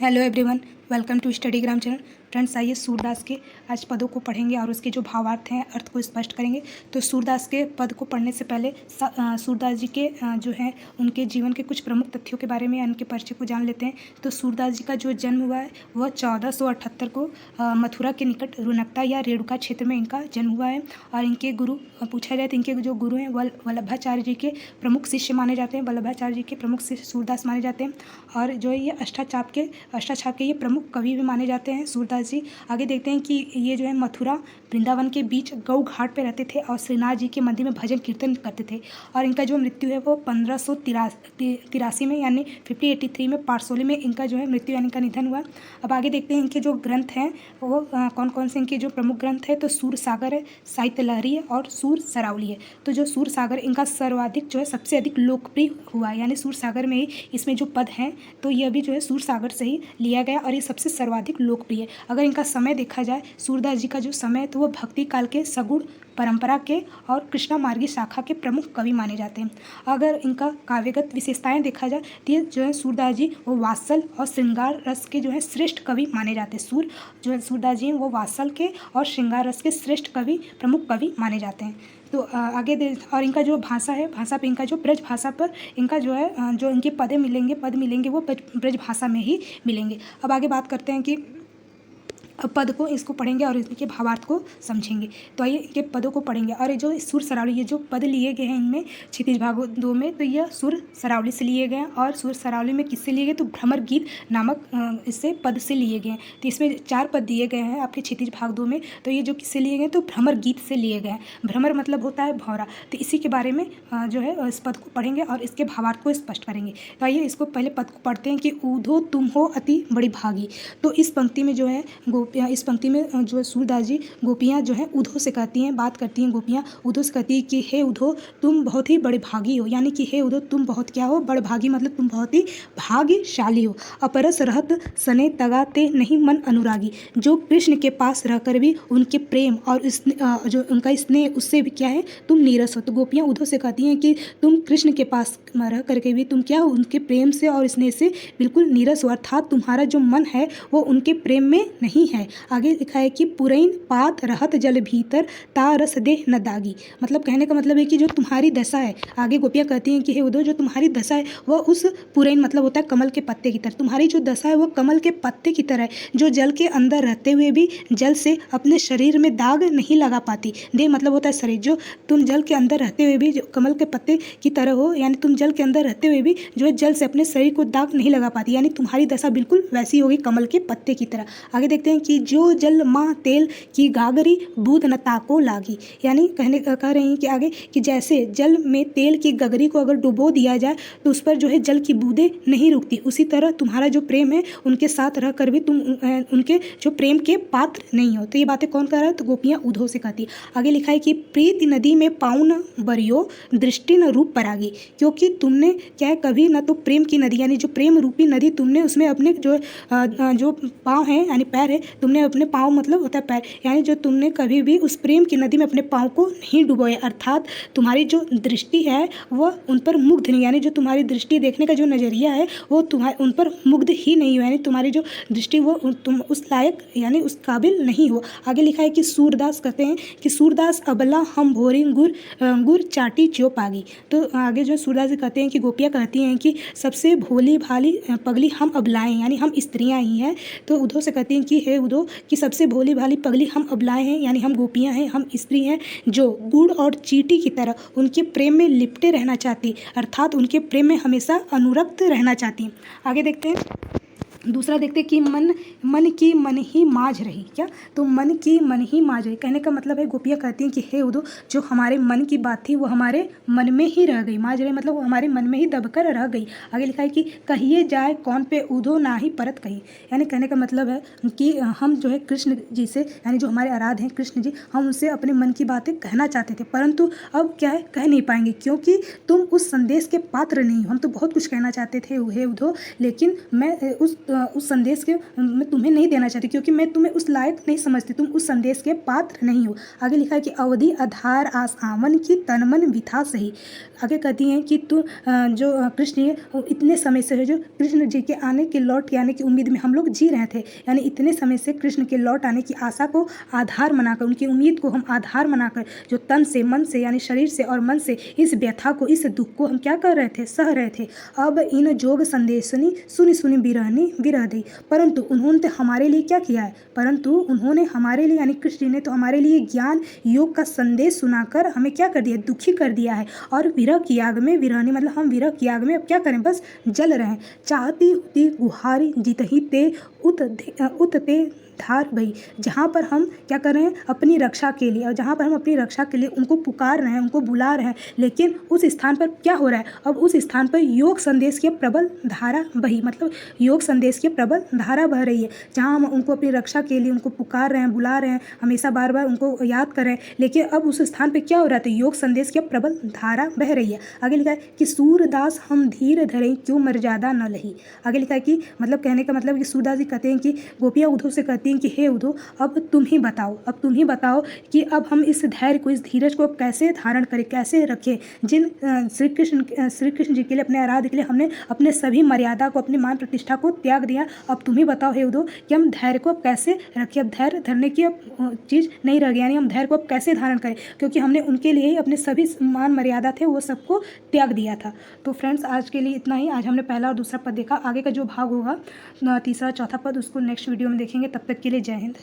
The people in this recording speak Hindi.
Hello everyone, welcome to Studygram channel. Friends, आइए सूरदास के आज पदों को पढ़ेंगे और उसके जो भावार्थ हैं, अर्थ को स्पष्ट करेंगे। तो सूरदास के पद को पढ़ने से पहले सूरदास जी के जो है उनके जीवन के कुछ प्रमुख तथ्यों के बारे में या उनके परिचय को जान लेते हैं। तो सूरदास जी का जो जन्म हुआ है वह 1478 को मथुरा के निकट रुनकता या रेणुका क्षेत्र में इनका जन्म हुआ है। और इनके गुरु पूछा जाए तो इनके जो गुरु हैं वल्लभाचार्य जी के प्रमुख शिष्य माने जाते हैं। वल्लभाचार्य जी के प्रमुख शिष्य सूरदास माने जाते हैं। और जो ये अष्टाछाप के ये प्रमुख कवि भी माने जाते हैं सूरदास जी। आगे देखते हैं कि ये जो है मथुरा वृंदावन के बीच गऊ घाट पे रहते थे और श्रीनाथ जी के मंदिर में भजन कीर्तन करते थे। और इनका जो मृत्यु है वो 1583 में यानी 1583 में पारसोली में इनका जो है मृत्यु यानी इनका निधन हुआ। अब आगे देखते हैं इनके जो ग्रंथ हैं वो कौन कौन से इनके जो प्रमुख ग्रंथ है। तो सूर सागर है, साहित्य लहरी है और सूर सरावली है। तो जो सूर सागर इनका सर्वाधिक जो है सबसे अधिक लोकप्रिय हुआ है, यानी सूर सागर में ही इसमें जो पद हैं तो यह भी जो है सूर सागर से ही लिया गया और ये सबसे सर्वाधिक लोकप्रिय है। अगर इनका समय देखा जाए, सूरदास जी का जो समय है तो वो भक्ति काल के सगुण परंपरा के और कृष्णा मार्गी शाखा के प्रमुख कवि माने जाते हैं। अगर इनका काव्यगत विशेषताएं देखा जाए तो ये जो है सूरदास जी वो वात्सल और श्रृंगार रस के जो है श्रेष्ठ कवि माने जाते हैं। जो है सूरदास जी वो वात्सल के और श्रृंगार रस के श्रेष्ठ कवि प्रमुख कवि माने जाते हैं। तो आगे और इनका जो भाषा है, भाषा पे इनका जो ब्रज भाषा पर इनका जो है जो इनके पद मिलेंगे वो ब्रज भाषा में ही मिलेंगे। अब आगे बात करते हैं कि पद को इसको पढ़ेंगे और इसके भावार्थ को समझेंगे। तो आइए इनके पदों को पढ़ेंगे। और ये जो सुर सरावली, ये जो पद लिए गए हैं इनमें क्षितिज भागों में, तो यह सुर सरावली से लिए गए हैं। और सुर सरावली में किससे लिए गए तो भ्रमर गीत नामक इससे पद से लिए गए हैं। तो इसमें 4 पद दिए गए हैं आपके क्षितिज भाग 2 में। तो ये जो किससे लिए गए तो भ्रमर गीत से लिए गए हैं। भ्रमर मतलब होता है भौरा। तो इसी के बारे में जो है इस पद को पढ़ेंगे और इसके भावार्थ को स्पष्ट करेंगे। तो आइए इसको पहले पद को पढ़ते हैं कि ऊधो तुम हो अति बड़ी भागी। तो इस पंक्ति में जो है इस पंक्ति में जो है सूरदास जी गोपियाँ जो है उधो से कहती हैं, बात करती हैं गोपियाँ उधो से कहती है कि हे उधो तुम बहुत ही बड़े भागी हो, यानी कि हे उधो तुम बहुत क्या हो, बड़ भागी मतलब तुम बहुत ही भाग्यशाली हो। अपरस रहत सने तगाते नहीं मन अनुरागी, जो कृष्ण के पास रहकर भी उनके प्रेम और जो उनका स्नेह उससे भी क्या है तुम नीरस हो। तो गोपियाँ उधो से कहती हैं कि तुम कृष्ण के पास रह करके भी तुम क्या हो उनके प्रेम से और स्नेह से बिल्कुल नीरस हो, अर्थात तुम्हारा जो मन है वो उनके प्रेम में नहीं है। आगे लिखा है कि पुरैन पात रहत जल भीतर ता रस देह न दागी, मतलब कहने का मतलब है कि जो तुम्हारी दशा है, आगे गोपियाँ कहती हैं कि हे उद्धव जो तुम्हारी दशा है वह उस पुरैन मतलब होता है कमल के पत्ते की तरह, तुम्हारी जो दशा है वो कमल के पत्ते की तरह है, जो जल के अंदर रहते हुए भी जल से अपने शरीर में दाग नहीं लगा पाती। देह मतलब होता है शरीर, जो तुम जल के अंदर रहते हुए भी जो कमल के पत्ते की तरह हो, यानी तुम जल के अंदर रहते हुए भी जो है जल से अपने शरीर को दाग नहीं लगा पाती, यानी तुम्हारी दशा बिल्कुल वैसी होगी कमल के पत्ते की तरह। आगे देखते हैं कि जो जल माँ तेल की गागरी बूंद न ताको लागी, यानी कह रही हैं कि आगे कि जैसे जल में तेल की गगरी को अगर डुबो दिया जाए तो उस पर जो है जल की बूंदें नहीं रुकती, उसी तरह तुम्हारा जो प्रेम है उनके साथ रहकर भी तुम उनके जो प्रेम के पात्र नहीं हो। तो ये बातें कौन कर रहा है तो गोपियाँ उधो से कहती है। आगे लिखा है कि प्रीति नदी में पाँव न बरियो दृष्टि न रूप परागी, क्योंकि तुमने क्या है कभी न तो प्रेम की नदी यानी जो प्रेम रूपी नदी तुमने उसमें अपने जो पाँव हैं यानी पैर है, तुमने अपने पाँव मतलब होता है पैर, यानी जो तुमने कभी भी उस प्रेम की नदी में अपने पाँव को नहीं डुबोया, अर्थात तुम्हारी जो दृष्टि है वह उन पर मुग्ध नहीं, यानी जो तुम्हारी दृष्टि देखने का जो नज़रिया है वो तुम्हारे उन पर मुग्ध ही नहीं हो, यानी तुम्हारी जो दृष्टि वो तुम उस लायक यानी उस काबिल नहीं हो। आगे लिखा है कि सूरदास कहते हैं कि सूरदास अबला हम भोरी गुर चाटी चोप आगी। तो आगे जो सूरदास जी कहते हैं कि गोपियाँ कहती हैं कि सबसे भोली भाली पगली हम अबलाएँ यानी हम स्त्रियाँ ही हैं। तो उधो से कहती हैं कि हे उधो कि सबसे भोली भाली पगली हम अबलाएँ हैं, यानी हम गोपियाँ हैं, हम स्त्री हैं जो गुड़ और चींटी की तरह उनके प्रेम में लिपटे रहना चाहती, अर्थात उनके प्रेम में हमेशा अनुरक्त रहना चाहती। आगे देखते हैं दूसरा, देखते हैं कि मन की मन ही माझ रही। क्या तो मन की मन ही माझ रही कहने का मतलब है गोपियाँ कहती हैं कि हे उधो जो हमारे मन की बात थी वो हमारे मन में ही रह गई, माझ रही मतलब वो हमारे मन में ही दबकर रह गई। आगे लिखा है कि कहिए जाए कौन पे उधो ना ही परत कही, यानी कहने का मतलब है कि हम जो है कृष्ण जी से यानी जो हमारे आराध्य हैं कृष्ण जी, हम उनसे अपने मन की बातें कहना चाहते थे, परंतु अब क्या है कह नहीं पाएंगे क्योंकि तुम उस संदेश के पात्र नहीं हो। हम तो बहुत कुछ कहना चाहते थे हे उधो, लेकिन मैं उस उस संदेश के मैं तुम्हें नहीं देना चाहती, क्योंकि मैं तुम्हें उस लायक नहीं समझती, तुम उस संदेश के पात्र नहीं हो। आगे लिखा है कि अवधि आधार आस आवन की तन मन विथा सही। आगे कहती हैं कि तू जो कृष्ण इतने समय से है, जो कृष्ण जी के आने के लौट के आने की उम्मीद में हम लोग जी रहे थे, यानी इतने समय से कृष्ण के लौट आने की आशा को आधार बनाकर, उनकी उम्मीद को हम आधार बनाकर जो तन से मन से यानी शरीर से और मन से इस व्यथा को, इस दुख को हम क्या कर रहे थे, सह रहे थे। अब इन जोग संदेशनी सुनी सुनी बिरहनी बिरह दी। परंतु उन्होंने तो हमारे लिए क्या किया है, परंतु उन्होंने हमारे लिए यानी कृष्ण ने तो हमारे लिए ज्ञान योग का संदेश सुनाकर हमें क्या कर दिया, दुखी कर दिया है। और विरह की आग में विरहनी मतलब हम विरह की आग में अब क्या करें, बस जल रहे हैं। चाहती हुती गुहारी जितही ते उत ते धार भई। जहाँ पर हम क्या कर रहे हैं, अपनी रक्षा के लिए, और जहाँ पर हम अपनी रक्षा के लिए उनको पुकार रहे हैं, उनको बुला रहे हैं, लेकिन उस स्थान पर क्या हो रहा है, अब उस स्थान पर योग संदेश की प्रबल धारा बही, मतलब योग संदेश की प्रबल धारा बह रही है। जहाँ हम उनको अपनी रक्षा के लिए उनको पुकार रहे हैं, बुला रहे हैं, हमेशा बार बार उनको याद कर रहे हैं, लेकिन अब उस स्थान पर क्या हो रहा है, तो योग संदेश की प्रबल धारा बह रही है। आगे लिखा है कि सूरदास हम धीर धरे क्यों मर्यादा न लही। आगे लिखा है कि मतलब कहने का मतलब कि सूरदास जी कहते हैं कि गोपियाँ उद्धव से कहती हैं कि हे उद्धव, अब तुम ही बताओ, अब तुम ही बताओ कि अब हम इस धैर्य को, इस धीरज को कैसे धारण करें, कैसे रखें। जिन श्री कृष्ण जी के लिए, अपने आराध्य के लिए हमने अपने सभी मर्यादा को, अपनी मान प्रतिष्ठा को त्याग दिया। अब तुम ही बताओ हे उद्धव कि हम धैर्य को अब कैसे रखें। अब धैर्य धरने की अब चीज़ नहीं रह गई, यानी हम धैर्य को अब कैसे धारण करें, क्योंकि हमने उनके लिए ही अपने सभी मान मर्यादा थे वो सबको त्याग दिया था। तो फ्रेंड्स आज के लिए इतना ही। आज हमने पहला और दूसरा पद देखा। आगे का जो भाग होगा, तीसरा चौथा पद, उसको नेक्स्ट वीडियो में देखेंगे। तब तक के लिए जय हिंद।